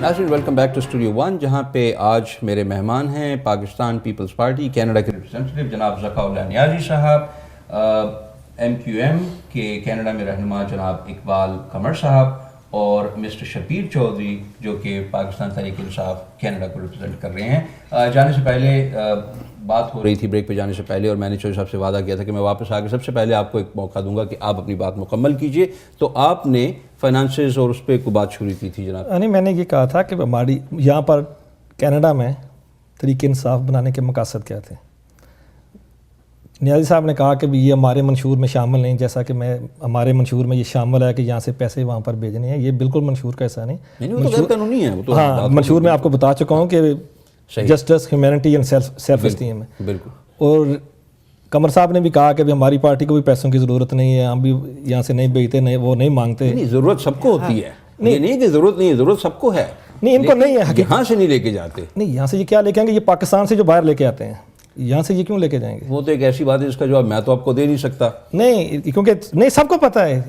ناظرین welcome back to studio one, جہاں پہ آج میرے مہمان ہیں پاکستان پیپلز پارٹی کینیڈا کے ریپرزینٹیو جناب ذکاء اللہ نیازی صاحب، MQM کے کینیڈا میں رہنما جناب اقبال قمر صاحب، اور مسٹر شبیر چودھری جو کہ پاکستان تحریک انصاف کینیڈا کو ریپرزینٹ کر رہے ہیں۔ جانے سے پہلے بات ہو رہی تھی بریک پہ جانے سے پہلے، اور میں نے چودھری صاحب سے وعدہ کیا تھا کہ میں واپس آ کے سب سے پہلے آپ کو ایک موقع دوں گا کہ آپ اپنی بات مکمل کیجئے، تو آپ نے فائنانسز اور اس پہ کوئی بات شروع کی تھی جناب۔ نہیں، میں نے یہ کہا تھا کہ ہماری یہاں پر کینیڈا میں تحریک انصاف بنانے کے مقاصد کیا تھے۔ نیازی صاحب نے کہا کہ یہ ہمارے منشور میں شامل نہیں، جیسا کہ ہمارے منشور میں یہ شامل ہے کہ یہاں سے پیسے وہاں پر بھیجنے ہیں، یہ بالکل منشور کا ایسا نہیں۔ ہاں، منشور میں آپ کو بتا چکا ہوں کہ justice, humanity and self esteem ہے۔ بالکل۔ اور قمر صاحب نے بھی کہا کہ ہماری پارٹی کو بھی پیسوں کی ضرورت نہیں ہے، ہم بھی یہاں سے نہیں بھیجتے، نہیں وہ نہیں مانگتے۔ نہیں، ضرورت سب کو ہوتی ہے، یہ نہیں کہ ضرورت نہیں ہے، ضرورت سب کو ہے۔ نہیں، ان کو نہیں ہے، یہاں سے نہیں لے کے جاتے۔ نہیں، یہاں سے یہ کیا لے کے آئیں گے؟ یہ پاکستان سے جو باہر لے کے آتے ہیں، یہاں سے یہ کیوں لے کے جائیں گے؟ وہ تو ایک ایسی بات ہے جس کا جواب میں تو آپ کو دے نہیں سکتا۔ نہیں، کیونکہ نہیں، سب کو پتہ ہے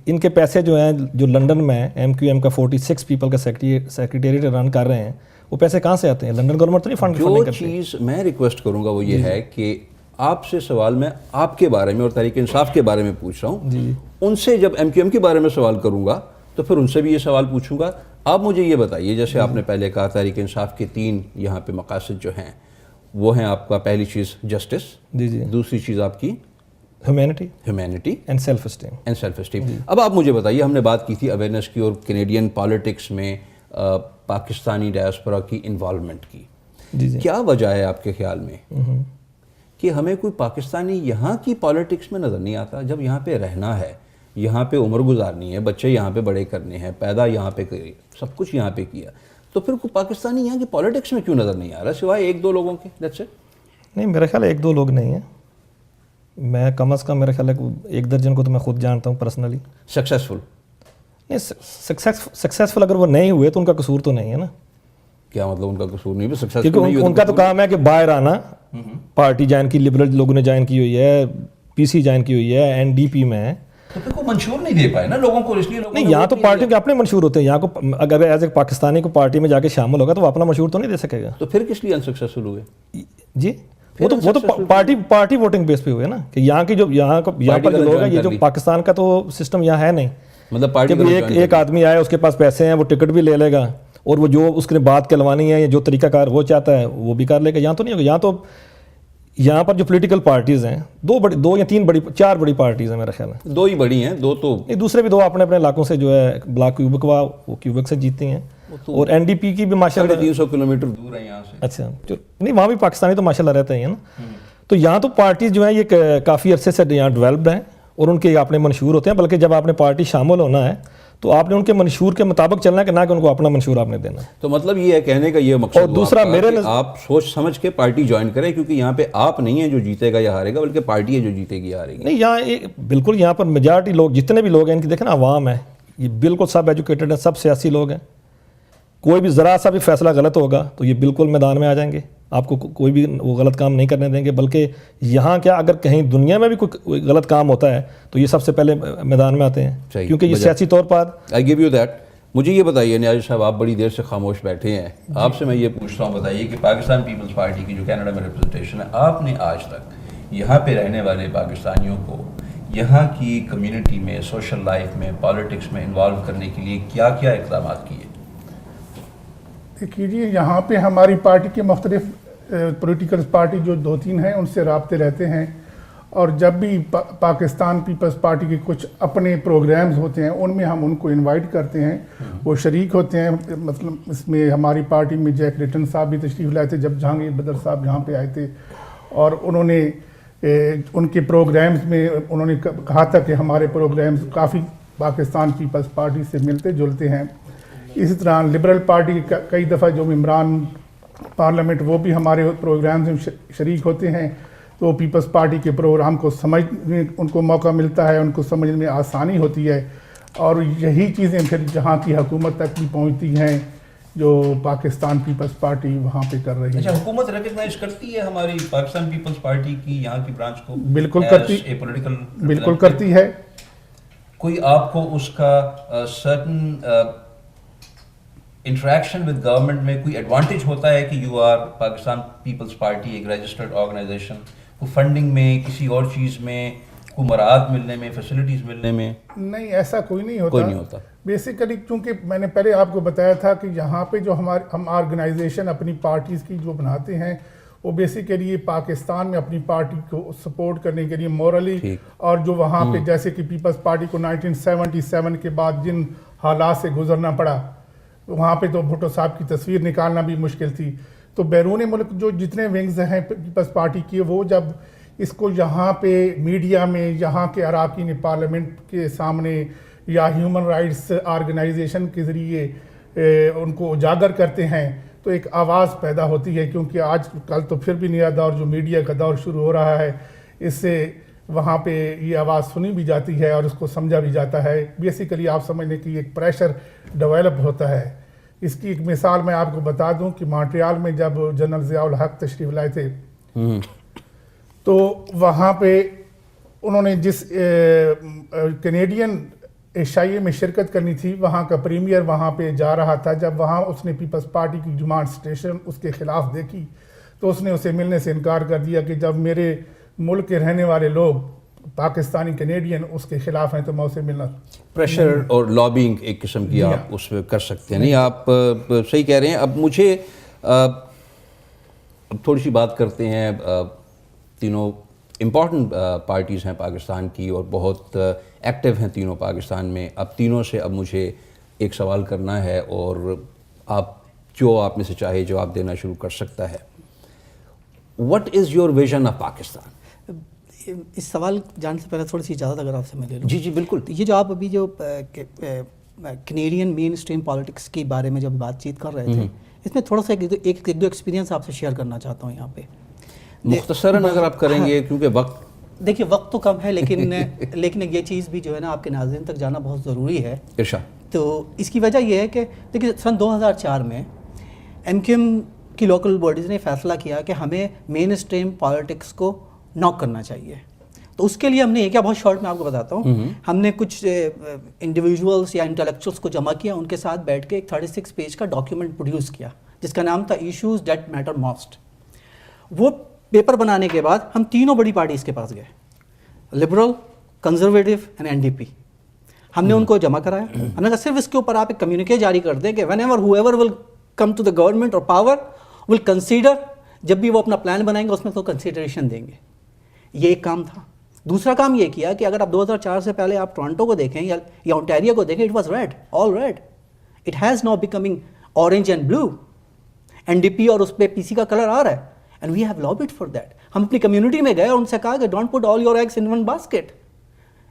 ان کے پیسے جو ہیں، جو لنڈن میں MQM کا 46 پیپل کا سیکریٹریٹ رن کر رہے ہیں، وہ پیسے کہاں سے آتے ہیں؟ لنڈن گورنمنٹ تو نہیں فنڈ کرتی۔ جو چیز میں ریکویسٹ کروں گا وہ یہ ہے کہ آپ سے سوال میں آپ کے بارے میں اور تحریک انصاف کے بارے میں پوچھ رہا ہوں، ان سے جب MQM کے بارے میں سوال کروں گا تو پھر ان سے بھی یہ سوال پوچھوں گا۔ آپ مجھے یہ بتائیے، جیسے آپ نے پہلے کہا تحریک انصاف کے 3 یہاں پہ مقاصد جو ہیں وہ ہیں آپ کا، پہلی چیز جسٹس، دوسری چیز آپ کی ہیومینٹی اینڈ سیلف اسٹیم۔ اب آپ مجھے بتائیے، ہم نے بات کی تھی اویئرنیس کی اور کینیڈین پالیٹکس میں پاکستانی ڈائسپورا کی انوالومنٹ کی، کیا وجہ ہے آپ کے خیال میں کہ ہمیں کوئی پاکستانی یہاں کی پالیٹکس میں نظر نہیں آتا؟ جب یہاں پہ رہنا ہے، یہاں پہ عمر گزارنی ہے، بچے یہاں پہ بڑے کرنے ہیں، پیدا یہاں پہ کری، سب کچھ یہاں پہ کیا، تو پھر کوئی پاکستانی یہاں کی پالیٹکس میں کیوں نظر نہیں آ رہا سوائے 1-2 لوگوں کے؟ نہیں، میرا خیال ہے 1-2 لوگ نہیں ہیں، میں کم از کم میرا خیال ہے 1 درجن کو تو میں خود جانتا ہوں پرسنلی۔ سکسیسفل اگر وہ نہیں ہوئے تو ان کا قصور تو نہیں ہے نا۔ کیا مطلب ان کا قصور نہیں؟ کیونکہ ان کا تو کام ہے کہ باہر آنا، پارٹی جوائن کی، لبرل لوگوں نے جوائن کی ہوئی ہے، PC جوائن کی ہوئی ہے، NDP میں ہے، تو پھر کوئی منشور نہیں دے پائے نا لوگوں کو، اس لیے نہیں، یہاں تو پارٹیوں کے اپنے منشور ہوتے ہیں، یہاں کو اگر ایز اے پاکستانی کو پارٹی میں جا کے شامل ہوگا تو وہ اپنا منشور تو نہیں دے سکے گا۔ تو پھر کس لیے انسکسیسفل ہوئے؟ جی، وہ تو پارٹی ووٹنگ بیس پہ ہوئے نا، کہ یہاں کی جو یہاں پر جو لوگ ہیں، یہ جو پاکستان کا تو سسٹم یہاں ہے نہیں، مطلب پارٹی ایک آدمی آئے، اس کے پاس پیسے ہیں، وہ ٹکٹ بھی لے لے گا، اور وہ جو اس نے بات کلوانی ہے یا جو طریقہ کار وہ چاہتا ہے وہ بھی کر لے گا۔ یہاں تو نہیں ہوگا، یہاں پر جو پولیٹیکل پارٹیز ہیں، 2 یا 4 بڑی پارٹیز ہیں میرا خیال ہے۔ 2 ہی بڑی ہیں، 2 تو نہیں، دوسرے بھی 2 اپنے علاقوں سے جو ہے، بلاک کیوبک وہ کیوبک سے جیتی ہیں، اور NDP کی بھی ماشاء اللہ 300 کلومیٹر دور ہے یہاں سے۔ اچھا، نہیں، وہاں بھی پاکستانی تو ماشاء اللہ رہتے ہیں نا۔ تو یہاں تو پارٹیز جو ہیں یہ کافی عرصے سے یہاں ڈیولپڈ ہیں، اور ان کے اپنے منشور ہوتے ہیں، بلکہ جب آپ نے پارٹی شامل ہونا ہے تو آپ نے ان کے منشور کے مطابق چلنا ہے، کہ نہ کہ ان کو اپنا منشور آپ نے دینا ہے۔ تو مطلب یہ ہے کہنے کا یہ مقصد، اور دوسرا آپ سوچ سمجھ کے پارٹی جوائن کریں، کیونکہ یہاں پہ آپ نہیں ہیں جو جیتے گا یا ہارے گا، بلکہ پارٹی ہے جو جیتے گی ہارے گی۔ نہیں، یہاں بالکل یہاں پر میجارٹی لوگ، جتنے بھی لوگ ہیں، ان کی دیکھیں نا، عوام ہے، یہ بالکل سب ایجوکیٹڈ ہیں، سب سیاسی لوگ ہیں، کوئی بھی ذرا سا بھی فیصلہ غلط ہوگا تو یہ بالکل میدان میں آ جائیں گے، آپ کو کوئی بھی وہ غلط کام نہیں کرنے دیں گے، بلکہ یہاں کیا اگر کہیں دنیا میں بھی کوئی غلط کام ہوتا ہے تو یہ سب سے پہلے میدان میں آتے ہیں، کیونکہ یہ سیاسی طور پر۔ آئی گیو یو دیٹ۔ مجھے یہ بتائیے نیازی صاحب، آپ بڑی دیر سے خاموش بیٹھے ہیں، آپ سے میں یہ پوچھتا ہوں، بتائیے کہ پاکستان پیپلز پارٹی کی جو کینیڈا میں ریپرزنٹیشن ہے، آپ نے آج تک یہاں پہ رہنے والے پاکستانیوں کو یہاں کی کمیونٹی میں، سوشل لائف میں، پالیٹکس میں انوالو کرنے کے لیے کیا کیا اقدامات کیے؟ دیکھیے جی، یہاں پہ ہماری پارٹی کے مختلف پولیٹیکل پارٹی جو 2-3 ہیں، ان سے رابطے رہتے ہیں، اور جب بھی پاکستان پیپلز پارٹی کے کچھ اپنے پروگرامز ہوتے ہیں ان میں ہم ان کو انوائٹ کرتے ہیں، وہ شریک ہوتے ہیں۔ مطلب اس میں ہماری پارٹی میں جیک ریٹن صاحب بھی تشریف لائے تھے جب جہانگیر بدر صاحب یہاں پہ آئے تھے، اور انہوں نے ان کے پروگرامز میں انہوں نے کہا تھا کہ ہمارے پروگرامز کافی پاکستان پیپلز پارٹی سے ملتے جلتے ہیں۔ اسی طرح لبرل پارٹی کئی دفعہ جو ممبران پارلیمنٹ وہ بھی ہمارے پروگرامز میں شریک ہوتے ہیں، تو پیپلز پارٹی کے پروگرام کو سمجھنے ان کو موقع ملتا ہے، ان کو سمجھنے میں آسانی ہوتی ہے، اور یہی چیزیں پھر جہاں کی حکومت تک بھی پہنچتی ہیں جو پاکستان پیپلز پارٹی وہاں پہ کر رہی ہے۔ اچھا، حکومت ریکگنائز کرتی ہے ہماری پاکستان پیپلز پارٹی کی یہاں کی برانچ کو؟ بالکل کرتی ہے۔ کوئی آپ کو اس کا سرٹن انٹریکشن ود گورنمنٹ میں کوئی ایڈوانٹیج ہوتا ہے کہ یو آر پاکستان پیپلز پارٹی ایک رجسٹرڈ آرگنائزیشن کو فنڈنگ میں کسی اور چیز میں کو مراعات ملنے میں فیسلٹیز ملنے میں؟ نہیں ایسا کوئی نہیں ہوتا بیسیکلی کیونکہ میں نے پہلے آپ کو بتایا تھا کہ یہاں پہ جو ہم آرگنائزیشن اپنی پارٹیز کی جو بناتے ہیں وہ بیسیکلی پاکستان میں اپنی پارٹی کو سپورٹ کرنے کے لیے مورلی اور جو وہاں پہ جیسے کہ پیپلز پارٹی کو 1977 کے بعد جن حالات سے گزرنا پڑا وہاں پہ تو بھٹو صاحب کی تصویر نکالنا بھی مشکل تھی تو بیرون ملک جو جتنے ونگز ہیں پیپلز پارٹی کے وہ جب اس کو یہاں پہ میڈیا میں یہاں کے اراکین پارلیمنٹ کے سامنے یا ہیومن رائٹس آرگنائزیشن کے ذریعے ان کو اجاگر کرتے ہیں تو ایک آواز پیدا ہوتی ہے کیونکہ آج کل تو پھر بھی نیا دور جو میڈیا کا دور شروع ہو رہا ہے اس سے وہاں پہ یہ آواز سنی بھی جاتی ہے اور اس کو سمجھا بھی جاتا ہے بیسیکلی آپ سمجھ لیں کہ ایک پریشر ڈیولپ ہوتا ہے. اس کی ایک مثال میں آپ کو بتا دوں کہ مونٹریال میں جب جنرل ضیاء الحق تشریف لائے تھے تو وہاں پہ انہوں نے جس کینیڈین ایشائیے میں شرکت کرنی تھی وہاں کا پریمیئر وہاں پہ جا رہا تھا جب وہاں اس نے پیپلز پارٹی کی ڈیمانسٹریشن اس کے خلاف دیکھی تو اس نے اسے ملنے سے انکار کر دیا کہ جب میرے ملک کے رہنے والے لوگ پاکستانی کینیڈین اس کے خلاف ہیں تو میں اسے ملنا. پریشر اور لابنگ ایک قسم کی آپ اس پہ کر سکتے ہیں. نہیں آپ صحیح کہہ رہے ہیں. اب مجھے تھوڑی سی بات کرتے ہیں. تینوں امپورٹنٹ پارٹیز ہیں پاکستان کی اور بہت ایکٹیو ہیں تینوں پاکستان میں. اب تینوں سے اب مجھے ایک سوال کرنا ہے اور آپ جو آپ میں سے چاہے جواب دینا شروع کر سکتا ہے. What is your vision of Pakistan? اس سوال جاننے سے پہلے تھوڑی سی اجازت اگر آپ سے میں لے لوں. جی جی بالکل. یہ جو آپ ابھی جو کینیڈین مین اسٹریم پالیٹکس کے بارے میں جب بات چیت کر رہے تھے اس میں تھوڑا سا ایک دو ایکسپیرینس آپ سے شیئر کرنا چاہتا ہوں یہاں پہ مختصراً اگر آپ کریں گے کیونکہ وقت دیکھیے وقت تو کم ہے لیکن یہ چیز بھی جو ہے نا آپ کے ناظرین تک جانا بہت ضروری ہے. تو اس کی وجہ یہ ہے کہ دیکھیے سن 2004 میں MQM کی لوکل باڈیز نے فیصلہ کیا کہ ہمیں مین اسٹریم پالیٹکس کو ناک کرنا چاہیے. تو اس کے لیے ہم نے یہ کیا بہت شارٹ میں آپ کو بتاتا ہوں. ہم نے کچھ انڈیویژولس یا انٹلیکچوئلس کو جمع کیا ان کے ساتھ بیٹھ کے ایک 36 پیج کا ڈاکیومنٹ پروڈیوس کیا جس کا نام تھا ایشوز دیٹ میٹر موسٹ. وہ پیپر بنانے کے بعد ہم تینوں بڑی پارٹیز کے پاس گئے لبرل کنزرویٹو اینڈ NDP. ہم نے ان کو جمع کرایا. ہم نے کہا صرف اس کے اوپر آپ ایک کمیونیکے جاری کر دیں کہ whenever whoever will come to the government اور پاور ول کنسیڈر جب بھی وہ اپنا پلان بنائیں گے اس میں تو کنسیڈریشن دیں گے. یہ ایک کام تھا. دوسرا کام یہ کیا کہ اگر آپ 2004 سے پہلے آپ ٹورانٹو کو دیکھیں یا اونٹیریو کو دیکھیں it was red all red. It has now becoming orange and blue. NDP اور اس پہ PC کا کلر آ رہا ہے and we have lobbied for that. ہم اپنی کمیونٹی میں گئے اور ان سے کہا کہ don't put all your eggs in one basket.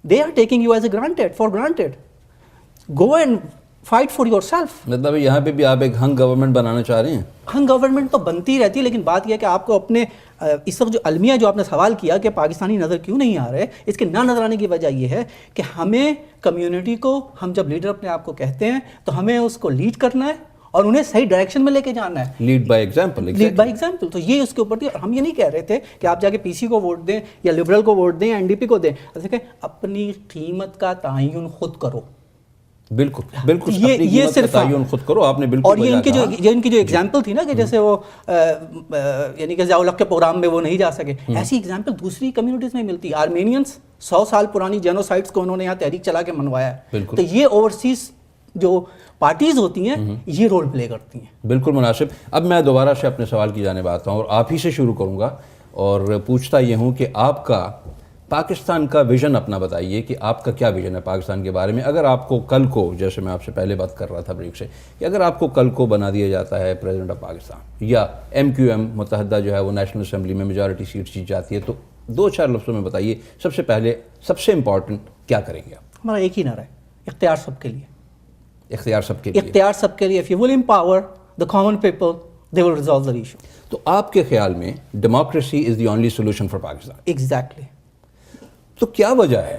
They are taking you as a granted. Go and fight for your self. مطلب یہاں پہ بھی آپ ایک ہنگ گورنمنٹ بنانا چاہ رہے ہیں؟ ہنگ گورنمنٹ تو بنتی رہتی ہے لیکن بات یہ ہے کہ آپ کو اپنے اس وقت جو المیہ جو آپ نے سوال کیا کہ پاکستانی نظر کیوں نہیں آ رہے اس کے نہ نظر آنے کی وجہ یہ ہے کہ ہمیں کمیونٹی کو ہم جب لیڈر اپنے آپ کو کہتے ہیں تو ہمیں اس کو لیڈ کرنا ہے اور انہیں صحیح ڈائریکشن میں لے کے جانا ہے. Led by example. تو یہ اس کے اوپر تھی. ہم یہ نہیں کہہ رہے تھے کہ آپ جا کے PC کو ووٹ دیں یا لبرل کو ووٹ دیں یا NDP کو دیں. ایسے کہ اپنی قیمت کا تعین خود کرو. بالکل یہ صرف تعین خود کرو. آپ نے بالکل. اور یہ ان کی جو ایگزامپل تھی نا کہ جیسے وہ یعنی کہ ضیاء الحق کے پروگرام میں وہ نہیں جا سکے ایسی ایگزامپل دوسری کمیونٹیز میں ملتی. آرمینینس 100 سال پرانی جینوسائڈس کو انہوں نے یہاں تحریک چلا کے منوایا ہے. تو یہ اوورسیز جو پارٹیز ہوتی ہیں یہ رول پلے کرتی ہیں. بالکل مناسب. اب میں دوبارہ سے اپنے سوال کی جانب آتا ہوں اور آپ ہی سے شروع کروں گا اور پوچھتا یہ ہوں کہ آپ کا پاکستان کا ویژن اپنا بتائیے کہ آپ کا کیا ویژن ہے پاکستان کے بارے میں. اگر آپ کو کل کو جیسے میں آپ سے پہلے بات کر رہا تھا بریک سے کہ اگر آپ کو کل کو بنا دیا جاتا ہے پریزیڈنٹ آف پاکستان یا MQM متحدہ جو ہے وہ نیشنل اسمبلی میں میجارٹی سیٹ جیت جاتی ہے تو 2-4 لفظوں میں بتائیے سب سے پہلے سب سے امپورٹنٹ کیا کریں گے آپ؟ ہمارا ایک ہی نعرہ ہے اختیار سب کے لیے. اختیار سب کے لیے. If you will empower the common people, they will resolve the issue. تو آپ کے خیال میں democracy is the only solution for Pakistan? Exactly. تو کیا وجہ ہے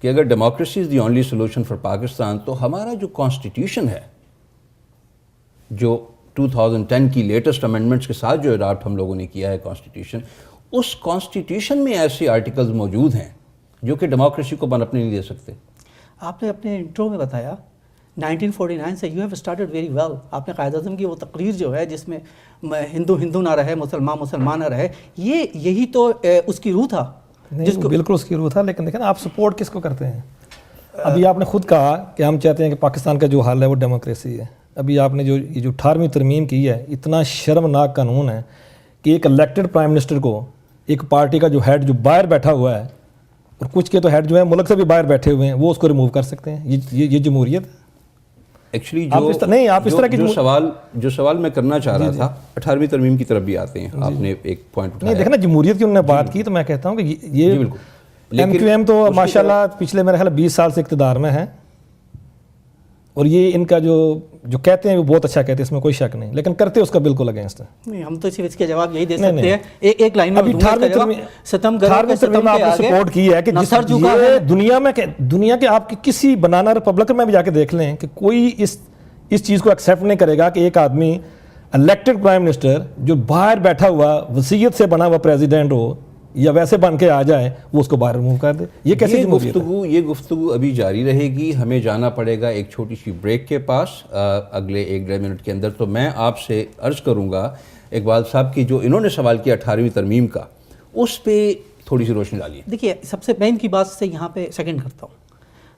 کہ اگر democracy is the only solution for Pakistan تو ہمارا جو کانسٹیٹیوشن ہے جو 2010 کی لیٹسٹ امینڈمنٹس کے ساتھ جو اڈاپٹ ہم لوگوں نے کیا ہے کانسٹیٹیوشن اس کانسٹیٹیوشن میں ایسے آرٹیکلز موجود ہیں جو کہ ڈیموکریسی کو پنپنے نہیں دے سکتے. آپ نے اپنے انٹرو میں بتایا 1949 سے you have started very well. آپ نے قائد اعظم کی وہ تقریر جو ہے جس میں ہندو ہندو نہ رہے, مسلمان مسلمان نہ رہے, یہی تو اس کی روح تھا. بالکل اس کی روح تھا. لیکن دیکھیں نا آپ سپورٹ کس کو کرتے ہیں؟ ابھی آپ نے خود کہا کہ ہم چاہتے ہیں کہ پاکستان کا جو حال ہے وہ ڈیموکریسی ہے. ابھی آپ نے جو 18ویں ترمیم کی ہے, اتنا شرمناک قانون ہے کہ ایک الیکٹڈ پرائم منسٹر کو ایک پارٹی کا جو ہیڈ جو باہر بیٹھا ہوا ہے, اور کچھ کے تو ہیڈ جو ہے ملک سے بھی باہر بیٹھے ہوئے ہیں, وہ اس کو ریموو کر سکتے ہیں. یہ جمہوریت ایکچولی جو سوال میں کرنا چاہ رہا تھا 18ویں ترمیم کی طرف بھی آتے ہیں. آپ نے ایک پوائنٹ اٹھایا. نہیں دیکھنا جمہوریت کی انہوں نے بات کی, تو میں کہتا ہوں کہ یہ ایم کیو ایم تو ماشاءاللہ پچھلے میرے خیال 20 سال سے اقتدار میں ہے, اور یہ ان کا جو کہتے ہیں وہ بہت اچھا کہتے ہیں, اس میں کوئی شک نہیں, لیکن کرتے اس کا بالکل اگینسٹ ہے. نہیں, ہم تو صرف اس کے جواب یہی دے سکتے ہیں ایک لائن میں. ابھی 18ویں ترمیم آپ نے سپورٹ کی ہے کہ دنیا کے آپ کی کسی بنانا ریپبلکن میں بھی جا کے دیکھ لیں کہ کوئی اس چیز کو ایکسیپٹ نہیں کرے گا کہ ایک آدمی الیکٹڈ پرائم منسٹر جو باہر بیٹھا ہوا وصیت سے بنا ہوا پریزیڈنٹ ہو یا ویسے بن کے آ جائے, وہ اس کو باہر ریموو کر دے. یہ کیسے یہ گفتگو ابھی جاری رہے گی. ہمیں جانا پڑے گا ایک چھوٹی سی بریک کے پاس اگلے 1-1.5 منٹ کے اندر. تو میں آپ سے عرض کروں گا اقبال صاحب کی جو انہوں نے سوال کیا 18ویں ترمیم کا, اس پہ تھوڑی سی روشنی ڈالیے. دیکھیے, سب سے میں ان کی بات سے یہاں پہ سیکنڈ کرتا ہوں.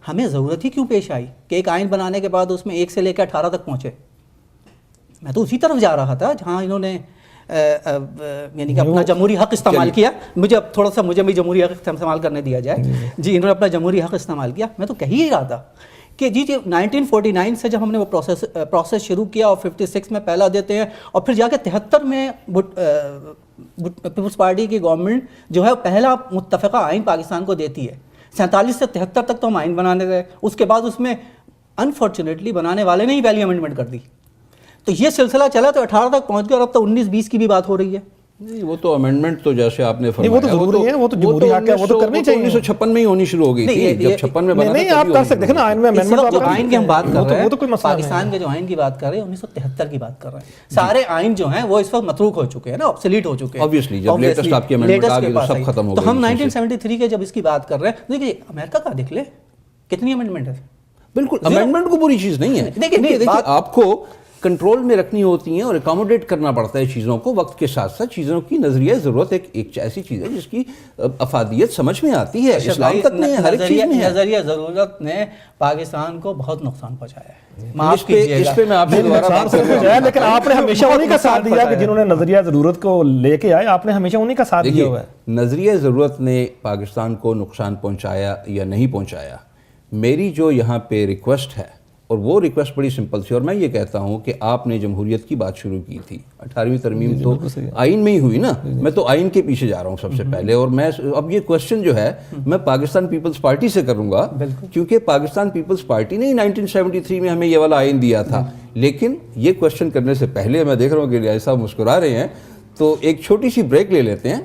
ہمیں ضرورت ہی کیوں پیش آئی کہ ایک آئین بنانے کے بعد اس میں 1 سے لے کے 18 تک پہنچے؟ میں تو اسی طرف جا رہا تھا جہاں انہوں نے یعنی کہ اپنا جمہوری حق استعمال کیا. مجھے بھی جمہوری حق استعمال کرنے دیا جائے. جی, انہوں نے اپنا جمہوری حق استعمال کیا. میں تو کہہ ہی رہا تھا کہ جی 1949 سے جب ہم نے وہ پروسیس شروع کیا اور 56 میں پہلا دیتے ہیں, اور پھر جا کے 73 میں پیپلز پارٹی کی گورنمنٹ جو ہے پہلا متفقہ آئین پاکستان کو دیتی ہے. 47 سے 73 تک تو ہم آئین بنانے رہے. اس کے بعد اس میں انفارچونیٹلی بنانے والے نے ہی پہلی امینڈمنٹ کر دی. تو یہ سلسلہ چلا تو 18 تک پہنچ گیا, اور اب تو 19-20 کی بھی بات ہو رہی ہے. نہیں, وہ تو امینڈمنٹ تو جیسے آپ نے فرمایا وہ تو ضروری ہے, وہ تو جمہوری حق ہے, وہ تو کرنی چاہیے. 1956 میں ہی ہونی شروع ہو گئی تھی. جب 56 میں بنا نہیں, آپ کر سکتے ہیں نا آئین میں امینڈمنٹ. جو آئین کی ہم بات کر رہے ہیں, پاکستان کے جو آئین کی بات کر رہے ہیں 1973 کی بات کر رہے ہیں. سارے آئین جو ہیں وہ اس وقت متروک ہو چکے ہیں نا, آبسلیٹ ہو چکے ہیں. obviously جب لیٹسٹ آپ کی امینڈمنٹ آ گئی تو سب ختم ہو گیا. تو ہم 1973 کے جب اس کی بات کر رہے ہیں, دیکھیے امریکہ کا دیکھ لے کتنی امینڈمنٹ ہے. بالکل امینڈمنٹ کو بری چیز نہیں ہے. دیکھیے آپ کو کنٹرول میں رکھنی ہوتی ہیں اور اکاموڈیٹ کرنا پڑتا ہے چیزوں کو وقت کے ساتھ ساتھ. چیزوں کی نظریہ ضرورت ایک ایسی چیز ہے جس کی افادیت سمجھ میں آتی ہے. اسلام تک میں ہر ایک چیز میں ہے. نظریہ ضرورت نے پاکستان کو بہت نقصان پہنچایا ہے. اس پہ میں آپ سے دوبارہ بات کروں گا. لیکن آپ نے ہمیشہ انہی کا ساتھ دیا کہ جنہوں نے نظریہ ضرورت کو لے کے آئے, آپ نے ہمیشہ انہی کا ساتھ دیا ہوا ہے. نظریہ ضرورت نے پاکستان کو نقصان پہنچایا یا نہیں پہنچایا, میری جو یہاں پہ ریکویسٹ ہے, اور وہ ریکویسٹ بڑی سمپل سی, اور میں یہ کہتا ہوں کہ آپ نے جمہوریت کی بات شروع کی تھی. 18ویں ترمیم تو آئین میں ہی ہوئی نا. میں تو آئین کے پیچھے جا رہا ہوں سب سے پہلے, اور میں اب یہ کوشچن جو ہے میں پاکستان پیپلز پارٹی سے کروں گا, کیونکہ پاکستان پیپلز پارٹی نے 1973 میں ہمیں یہ والا آئین دیا تھا. لیکن یہ کوشچن کرنے سے پہلے میں دیکھ رہا ہوں کہ ریاض صاحب مسکرا رہے ہیں, تو ایک چھوٹی سی بریک لے لیتے ہیں.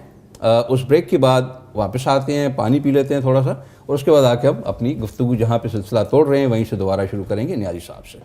اس بریک کے بعد واپس آتے ہیں, پانی پی لیتے ہیں تھوڑا سا, اور اس کے بعد آ کے ہم اپنی گفتگو جہاں پہ سلسلہ توڑ رہے ہیں وہیں سے دوبارہ شروع کریں گے نیازی صاحب سے.